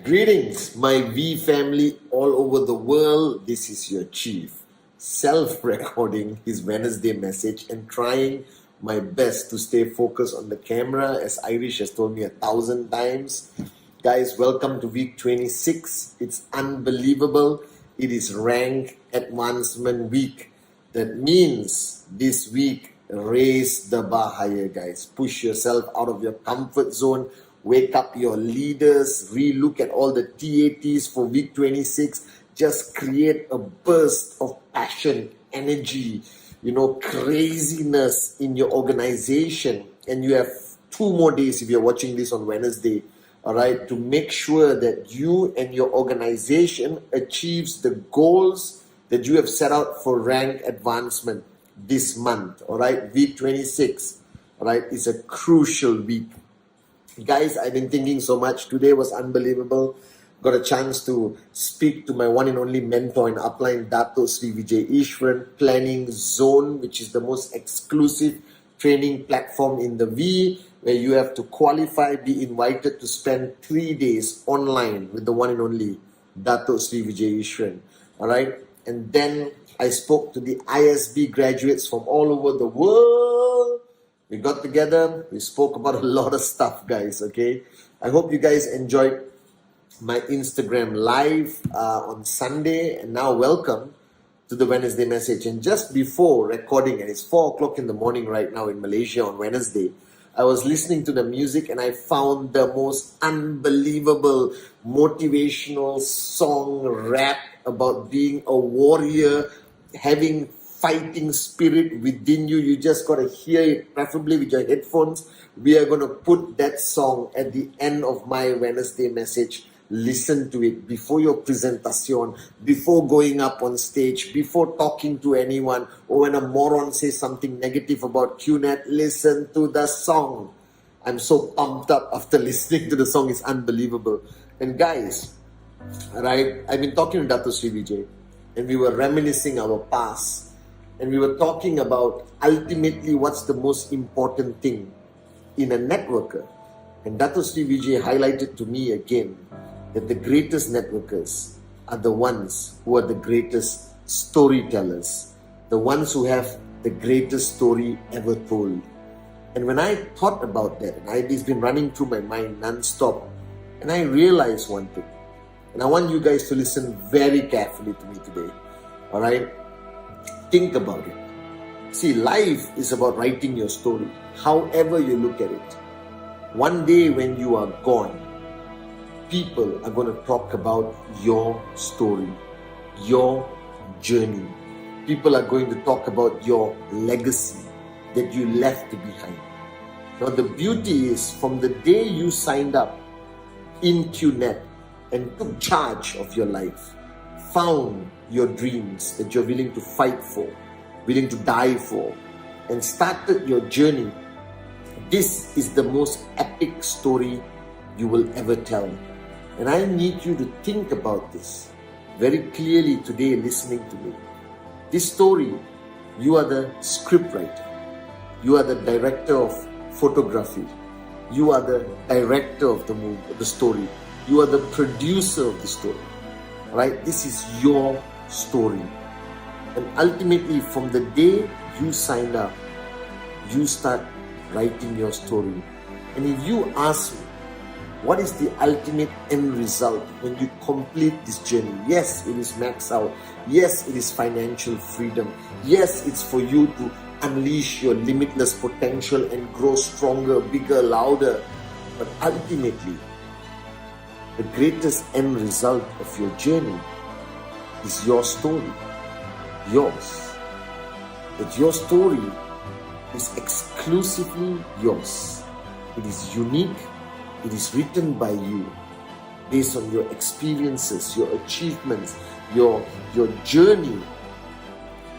Greetings, my V family all over the world. This is your chief, self-recording his Wednesday message and trying my best to stay focused on the camera, as Irish has told me 1,000 times. Guys, welcome to week 26. It's unbelievable. It is rank advancement week. That means this week, raise the bar higher, guys. Push yourself out of your comfort zone. Wake up your leaders, relook at all the TATs for week 26. Just create a burst of passion, energy, craziness in your organization. And you have 2 more days if you're watching this on Wednesday, all right, to make sure that you and your organization achieves the goals that you have set out for rank advancement this month, all right? Week 26, all right, is a crucial week. Guys, I've been thinking so much. Today was unbelievable. Got a chance to speak to my one and only mentor in upline, Dato Sri Vijay Ishwaran Planning Zone, which is the most exclusive training platform in the V, where you have to qualify, be invited to spend 3 days online with the one and only Dato Sri Vijay Ishwaran. All right. And then I spoke to the ISB graduates from all over the world. We got together, we spoke about a lot of stuff, guys, okay? I hope you guys enjoyed my Instagram live on Sunday, and now welcome to the Wednesday message. And just before recording, and it's 4 o'clock in the morning right now in Malaysia on Wednesday, I was listening to the music and I found the most unbelievable motivational song rap about being a warrior, having fighting spirit within you. You just got to hear it, preferably with your headphones. We are going to put that song at the end of my Wednesday message. Listen to it before your presentation, before going up on stage, before talking to anyone, or when a moron says something negative about QNet. Listen to the song. I'm so pumped up after listening to the song. It's unbelievable. And guys, right, I've been talking to Dato Sri Vijay, and we were reminiscing our past. And we were talking about ultimately what's the most important thing in a networker. And Dato Sri Vijay highlighted to me again that the greatest networkers are the ones who are the greatest storytellers, the ones who have the greatest story ever told. And when I thought about that, and it's been running through my mind non-stop, and I realized one thing, and I want you guys to listen very carefully to me today, all right? Think about it. See, life is about writing your story, however you look at it. One day when you are gone, people are going to talk about your story, your journey. People are going to talk about your legacy that you left behind. Now, the beauty is, from the day you signed up in QNet and took charge of your life, found your dreams that you're willing to fight for, willing to die for, and started your journey, this is the most epic story you will ever tell. And I need you to think about this very clearly today, listening to me. This story, you are the scriptwriter, you are the director of photography, you are the director of the movie, of the story, you are the producer of the story. Right? This is your story. And ultimately, from the day you signed up, you start writing your story. And if you ask me, what is the ultimate end result when you complete this journey? Yes, it is max out. Yes, it is financial freedom. Yes, it's for you to unleash your limitless potential and grow stronger, bigger, louder. But ultimately, the greatest end result of your journey is your story. Yours. That your story is exclusively yours. It is unique. It is written by you based on your experiences, your achievements, your journey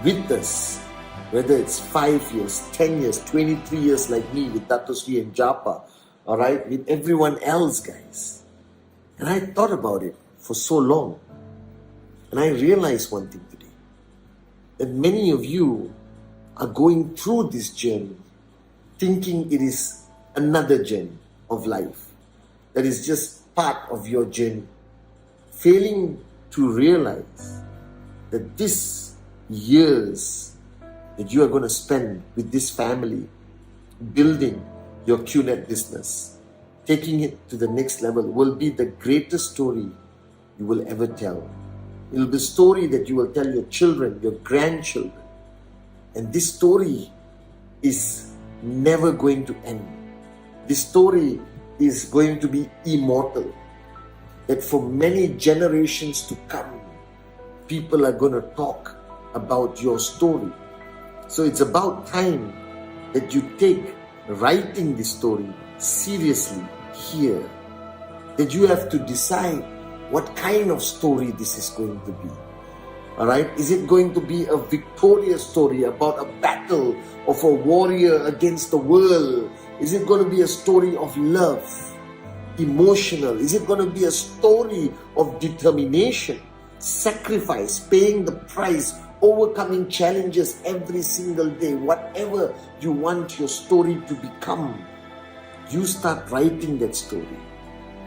with us. Whether it's 5 years, 10 years, 23 years like me with Dato Sri and Japa, all right, with everyone else, guys. And I thought about it for so long. And I realized one thing today, that many of you are going through this journey thinking it is another journey of life, that is just part of your journey, failing to realize that these years that you are going to spend with this family, building your QNet business, taking it to the next level, will be the greatest story you will ever tell. It will be a story that you will tell your children, your grandchildren. And this story is never going to end. This story is going to be immortal. That for many generations to come, people are going to talk about your story. So it's about time that you take writing this story seriously here. That you have to decide what kind of story this is going to be. Alright? Is it going to be a victorious story about a battle of a warrior against the world? Is it going to be a story of love, emotional? Is it going to be a story of determination, sacrifice, paying the price, overcoming challenges every single day? Whatever you want your story to become, you start writing that story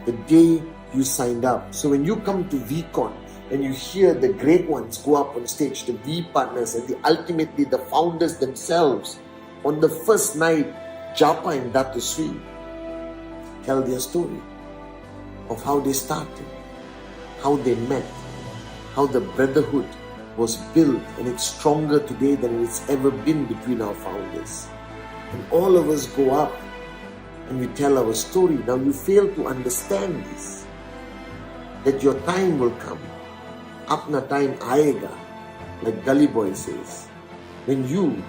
the day you signed up. So when you come to VCon and you hear the great ones go up on stage, the V partners and ultimately the founders themselves, on the first night, Japa and Dato Sri tell their story of how they started, how they met, how the brotherhood was built, and it's stronger today than it's ever been between our founders. And all of us go up and we tell our story. Now you fail to understand this, that your time will come. Apna time aayega, like Gully Boy says, when you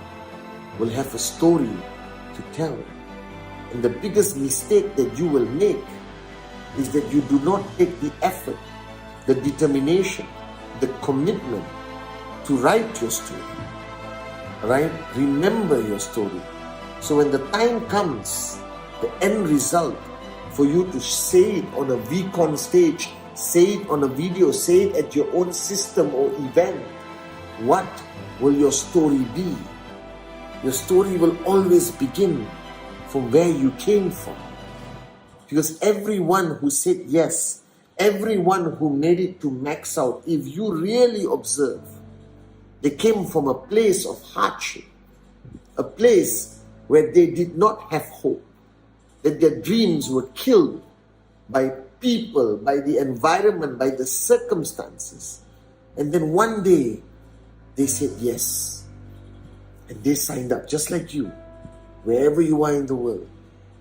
will have a story to tell. And the biggest mistake that you will make is that you do not take the effort, the determination, the commitment to write your story. Right? Remember your story. So when the time comes, the end result for you to say it on a VCon stage, say it on a video, say it at your own system or event, what will your story be? Your story will always begin from where you came from. Because everyone who said yes, everyone who made it to max out, if you really observe, they came from a place of hardship, a place where they did not have hope, that their dreams were killed by people, by the environment, by the circumstances. And then one day, they said yes. And they signed up, just like you, wherever you are in the world.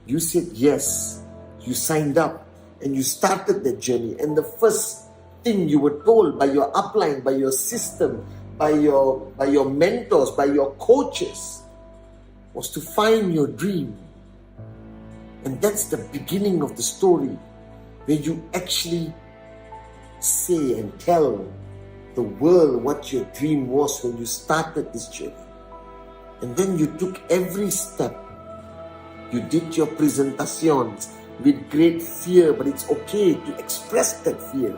You said yes, you signed up, and you started that journey. And the first thing you were told by your upline, by your system, by your mentors, by your coaches, was to find your dream. And that's the beginning of the story, where you actually say and tell the world what your dream was when you started this journey. And then you took every step. You did your presentations with great fear, but it's okay to express that fear.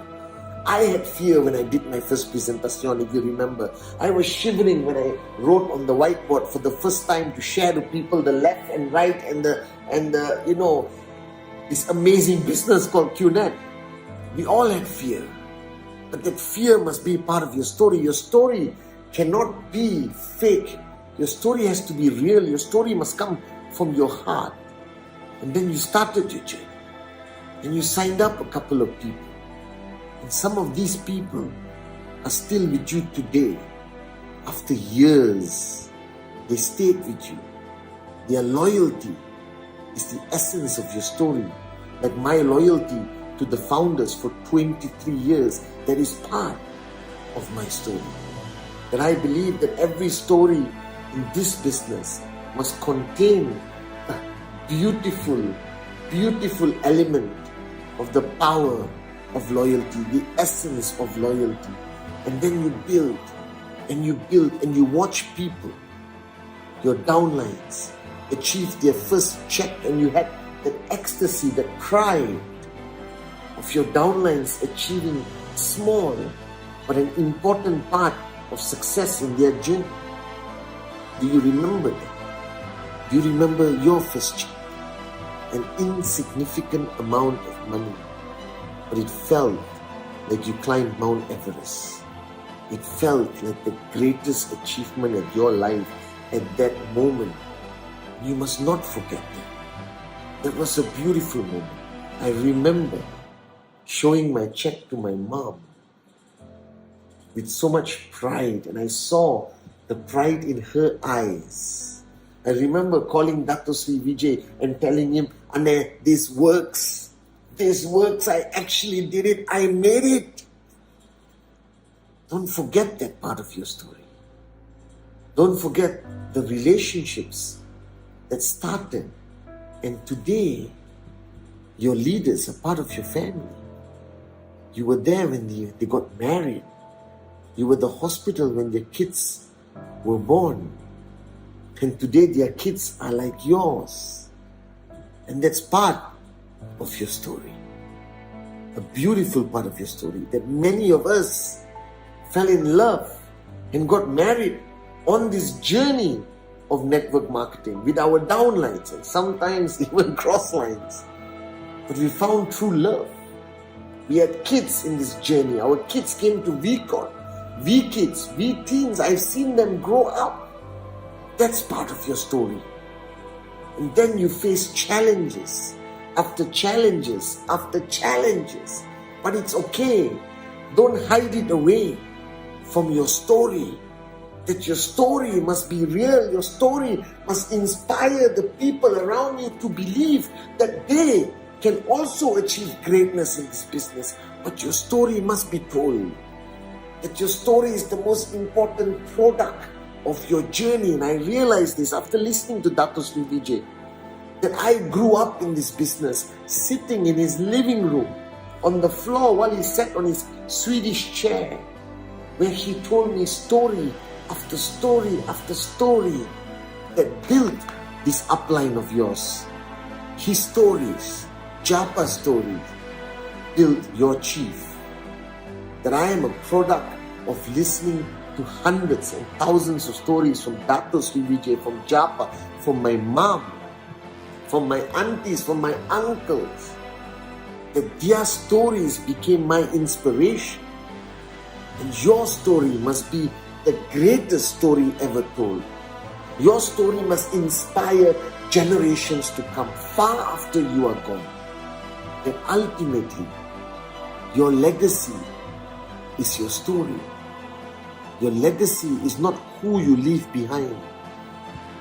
I had fear when I did my first presentation, if you remember. I was shivering when I wrote on the whiteboard for the first time to share to people the left and right and the this amazing business called QNet. We all had fear. But that fear must be part of your story. Your story cannot be fake. Your story has to be real. Your story must come from your heart. And then you started your journey. And you signed up a couple of people. And some of these people are still with you today. After years, they stayed with you. Their loyalty is the essence of your story. Like my loyalty to the founders for 23 years, that is part of my story. That I believe that every story in this business must contain a beautiful, beautiful element of the power of loyalty, the essence of loyalty. And then you build, and you build, and you watch people, your downlines, achieve their first check, and you had that ecstasy, that pride of your downlines achieving small but an important part of success in their journey. Do you remember that? Do you remember your first check? An insignificant amount of money, but it felt like you climbed Mount Everest. It felt like the greatest achievement of your life at that moment. You must not forget that. That was a beautiful moment. I remember showing my check to my mom with so much pride, and I saw the pride in her eyes. I remember calling Dato Sri Vijay and telling him, "Anne, this works. This works. I actually did it. I made it." Don't forget that part of your story. Don't forget the relationships that started, and today your leaders are part of your family. You were there when they got married. You were at the hospital when their kids were born. And today their kids are like yours. And that's part of your story. A beautiful part of your story, that many of us fell in love and got married on this journey of network marketing with our downlines and sometimes even cross lines. But we found true love. We had kids in this journey. Our kids came to VCon, V-Kids, V-Teens. I've seen them grow up. That's part of your story. And then you face challenges after challenges after challenges. But it's okay. Don't hide it away from your story. That your story must be real. Your story must inspire the people around you to believe that they can also achieve greatness in this business. But your story must be told. That your story is the most important product of your journey. And I realized this after listening to Dato Sri Vijay, that I grew up in this business, sitting in his living room on the floor while he sat on his Swedish chair, where he told me story after story after story that built this upline of yours. His stories, Japa stories, built your chief. That I am a product of listening to hundreds and thousands of stories from Dato Sri Vijay, from Japa, from my mom, from my aunties, from my uncles. That their stories became my inspiration. And your story must be the greatest story ever told. Your story must inspire generations to come far after you are gone. That ultimately, your legacy is your story. Your legacy is not who you leave behind,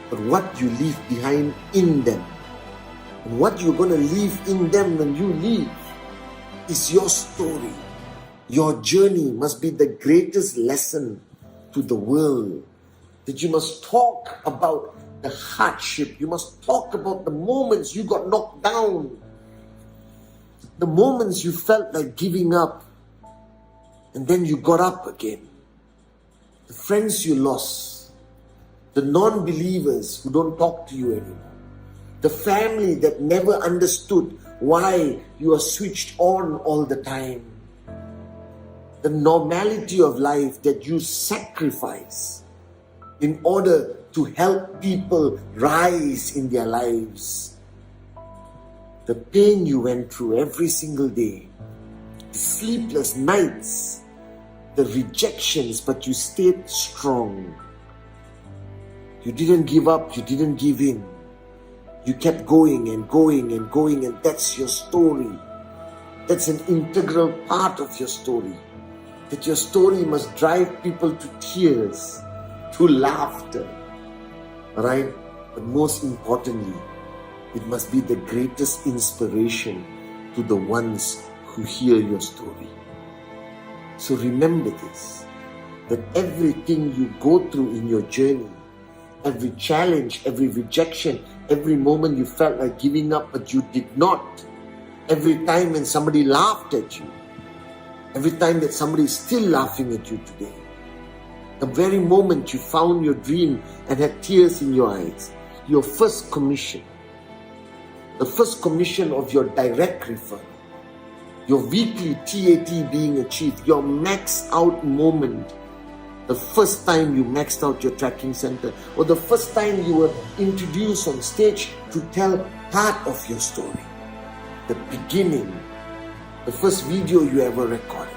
but what you leave behind in them. And what you're going to leave in them when you leave is your story. Your journey must be the greatest lesson to the world. That you must talk about the hardship. You must talk about the moments you got knocked down. The moments you felt like giving up. And then you got up again. The friends you lost. The non-believers who don't talk to you anymore. The family that never understood why you are switched on all the time. The normality of life that you sacrifice in order to help people rise in their lives. The pain you went through every single day. The sleepless nights. The rejections, but you stayed strong. You didn't give up, you didn't give in. You kept going and going and going, and that's your story. That's an integral part of your story. That your story must drive people to tears, to laughter. Right? But most importantly, it must be the greatest inspiration to the ones who hear your story. So remember this, that everything you go through in your journey every challenge, every rejection, every moment you felt like giving up but you did not, every time when somebody laughed at you, every time that somebody is still laughing at you today, the very moment you found your dream and had tears in your eyes, your first commission, the first commission of your direct referral, your weekly TAT being achieved, your max out moment, the first time you maxed out your tracking center, or the first time you were introduced on stage to tell part of your story, the beginning, the first video you ever recorded,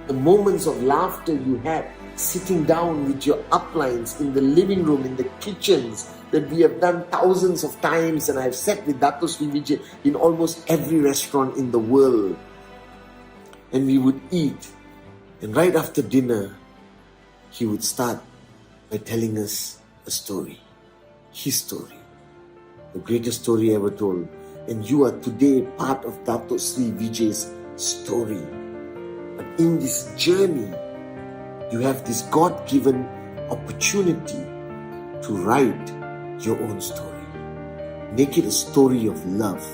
the moments of laughter you had sitting down with your uplines in the living room, in the kitchens that we have done thousands of times, and I've sat with Dato Sri Vijay in almost every restaurant in the world, and we would eat, and right after dinner he would start by telling us a story, his story, the greatest story ever told. And you are today part of Dato Sri Vijay's story. But in this journey, you have this God-given opportunity to write your own story. Make it a story of love,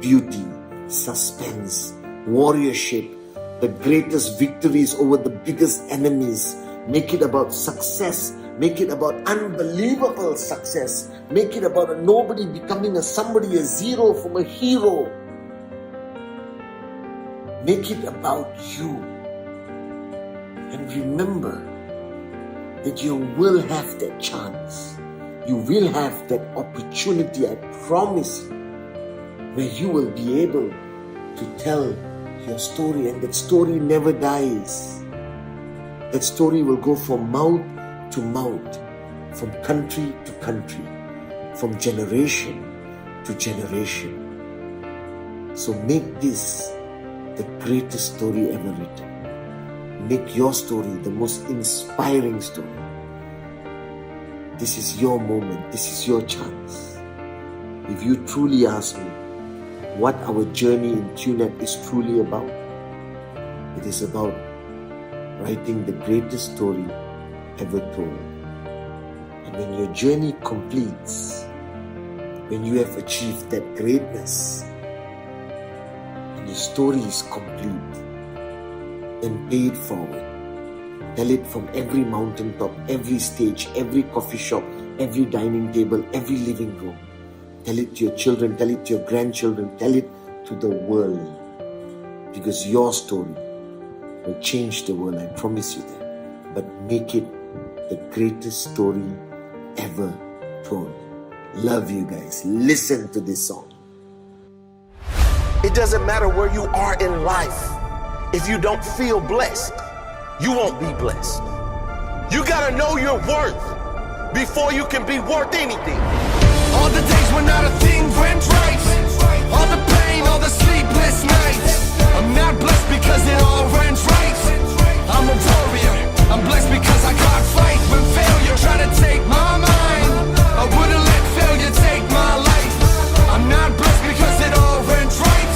beauty, suspense, warriorship, the greatest victories over the biggest enemies. Make it about success. Make it about unbelievable success. Make it about a nobody becoming a somebody, a zero from a hero. Make it about you. And remember that you will have that chance. You will have that opportunity, I promise you, where you will be able to tell your story, and that story never dies. That story will go from mouth to mouth, from country to country, from generation to generation. So make this the greatest story ever written. Make your story the most inspiring story. This is your moment. This is your chance. If you truly ask me what our journey in QNet is truly about, it is about writing the greatest story ever told. And when your journey completes, when you have achieved that greatness, and your story is complete, then pay it forward. Tell it from every mountaintop, every stage, every coffee shop, every dining table, every living room. Tell it to your children, tell it to your grandchildren, tell it to the world. Because your story will change the world, I promise you that. But make it the greatest story ever told. Love you guys. Listen to this song. It doesn't matter where you are in life. If you don't feel blessed, you won't be blessed. You gotta know your worth before you can be worth anything. All the days when not a thing went right, all the pain, all the sleepless nights. I'm not blessed because it all went right. I'm a warrior, I'm blessed because I can't fight. When failure tried to take my mind, I wouldn't let failure take my life. I'm not blessed because it all went right.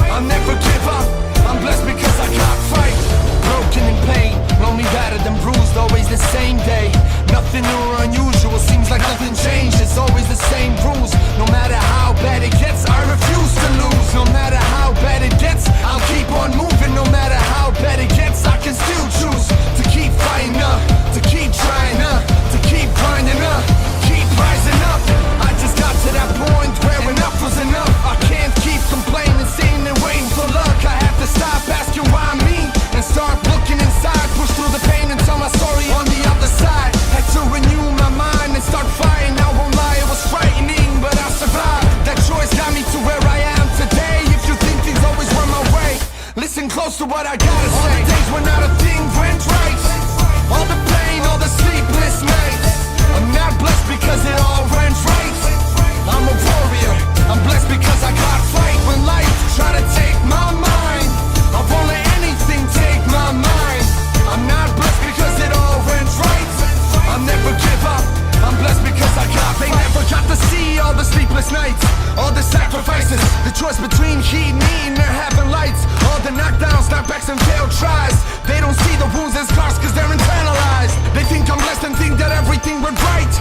I'll never give up, I'm blessed because I can't fight. Broken in pain, lonely, battered and bruised, always the same day. Nothing new or unusual, seems like nothing changed. It's always the same rules. No matter how bad it gets, I refuse to lose. No matter how bad it gets, I'll keep on moving. No matter how bad it gets, I can still choose to keep fighting up, to keep trying up, to keep grinding up, keep rising up. I just got to that point where enough was enough. I can't keep complaining, sitting and waiting for luck. I have to stop asking why me and start looking inside. Push through the pain and tell my story on the other side. Had to renew my mind and start fighting. I won't lie, it was frightening, but I survived. That choice got me to where I am today. If you think things always went my way, listen close to what I gotta say. All the days when not a thing went right, all the pain, all the sleepless nights. I'm not blessed because it all went right. I'm a warrior, I'm blessed because I can't fight. When life try to take my mind, I won't let anything take my mind. I'm not blessed because it all went right. I'll never give up, I'm blessed because I got. They never got to see all the sleepless nights, all the sacrifices, the choice between heat and eating or having lights. All the knockdowns, knockbacks and failed tries. They don't see the wounds and scars cause they're internalized. They think I'm blessed and think that everything went right.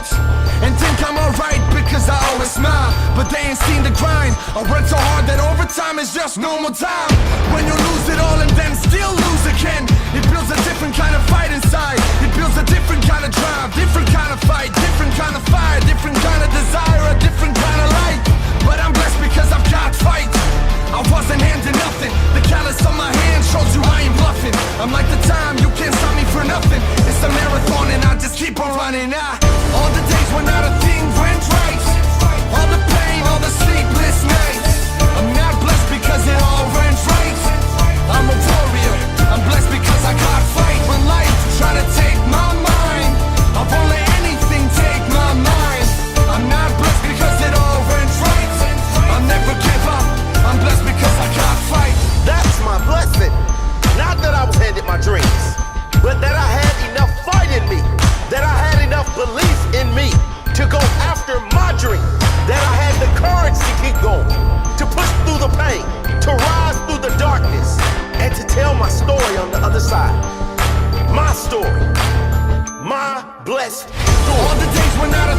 faults and think I'm alright because I always smile. But they ain't seen the grind. I work so hard that overtime is just normal time. When you lose it all and then still lose again, it builds a different kind of fight inside. It builds a different kind of drive, different kind of fight, different kind of fire, different kind of desire, a different kind of light. But I'm blessed because I've got fight. I wasn't handing nothing. The callus on my hand shows you I ain't bluffing. I'm like the time, you can't stop me for nothing. It's a marathon and I just keep on running. All the days when not a thing went right, all the pain, all the sleepless nights. I'm not blessed because it all went right. I'm a warrior, I'm blessed because I got fight. When life try to take my mind, I won't let anything take my mind. I'm not blessed because it all went right. I'll never give up, I'm blessed because I got fight. That's my blessing. Not that I was handed my dreams, but that I had enough fight in me, that I had enough belief in me to go after my dream, that I had the courage to keep going, to push through the pain, to rise through the darkness, and to tell my story on the other side. My story, my blessed story. All the days when not a